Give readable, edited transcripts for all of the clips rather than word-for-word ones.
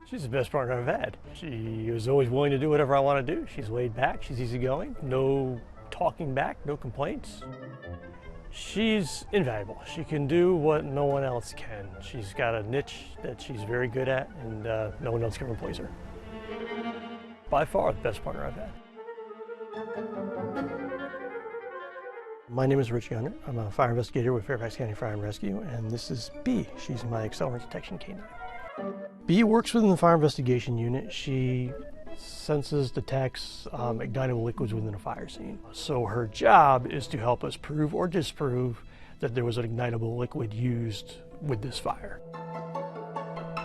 She's the best partner I've had. She is always willing to do whatever I want to do. She's laid back, she's easygoing, no talking back, no complaints. She's invaluable. She can do what no one else can. She's got a niche that she's very good at, and no one else can replace her. By far the best partner I've had. My name is Richard Gundert. I'm a fire investigator with Fairfax County Fire and Rescue, and this is Bee. She's my accelerant detection canine. Bee works within the fire investigation unit. She senses, detects ignitable liquids within a fire scene. So her job is to help us prove or disprove that there was an ignitable liquid used with this fire.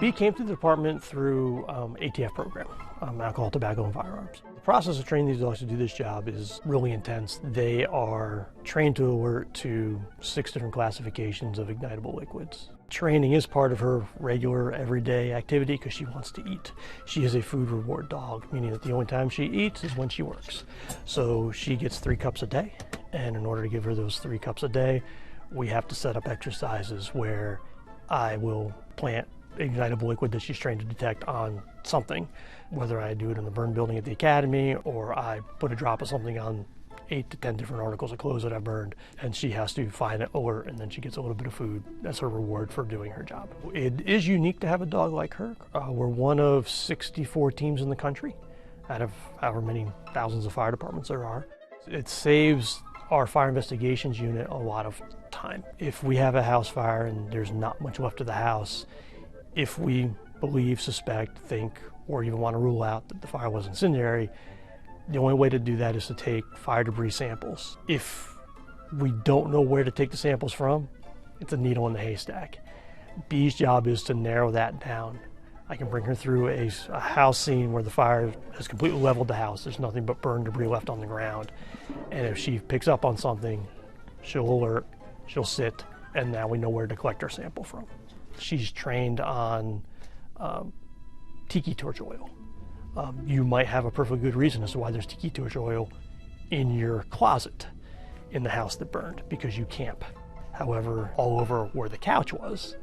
Bee came to the department through ATF program, alcohol, tobacco, and firearms. The process of training these dogs to do this job is really intense. They are trained to alert to 6 different classifications of ignitable liquids. Training is part of her regular everyday activity because she wants to eat. She is a food reward dog, meaning that the only time she eats is when she works. So she gets 3 cups a day, and in order to give her those 3 cups a day, we have to set up exercises where I will plant ignitable liquid that she's trained to detect on something, whether I do it in the burn building at the academy or I put a drop of something on 8 to 10 different articles of clothes that I've burned, and she has to find an alert, and then she gets a little bit of food. That's her reward for doing her job. It is unique to have a dog like her. We're one of 64 teams in the country out of however many thousands of fire departments there are. It saves our fire investigations unit a lot of time. If we have a house fire and there's not much left of the house, if we believe, suspect, think, or even want to rule out that the fire was incendiary, the only way to do that is to take fire debris samples. If we don't know where to take the samples from, it's a needle in the haystack. Bee's job is to narrow that down. I can bring her through a house scene where the fire has completely leveled the house. There's nothing but burned debris left on the ground. And if she picks up on something, she'll alert, she'll sit, and now we know where to collect our sample from. She's trained on tiki torch oil. You might have a perfectly good reason as to why there's tiki torch oil in your closet in the house that burned, because you camp. However, all over where the couch was,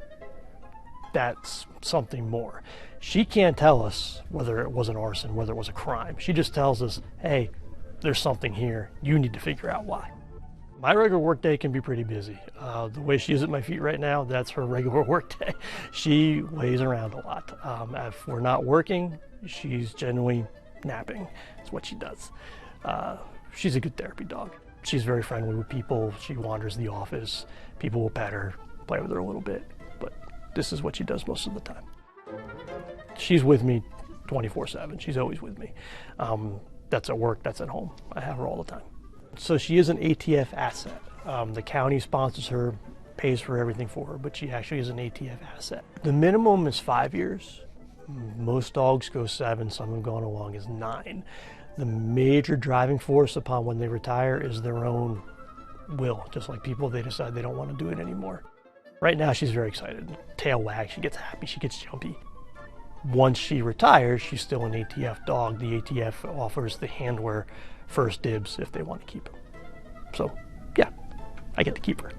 that's something more. She can't tell us whether it was an arson, whether it was a crime. She just tells us, hey, there's something here. You need to figure out why. My regular workday can be pretty busy. The way she is at my feet right now, that's her regular workday. She lays around a lot. If we're not working, she's generally napping. That's what she does. She's a good therapy dog. She's very friendly with people. She wanders the office. People will pet her, play with her a little bit, but this is what she does most of the time. She's with me 24/7. She's always with me. That's at work, that's at home. I have her all the time. So she is an ATF asset. The county sponsors her, pays for everything for her, but she actually is an ATF asset. The minimum is 5 years. Most dogs go 7, some have gone along as 9. The major driving force upon when they retire is their own will. Just like people, they decide they don't want to do it anymore. Right now she's very excited. Tail wags, she gets happy, she gets jumpy. Once she retires, she's still an ATF dog. The ATF offers the handler first dibs if they want to keep her. So yeah, I get to keep her.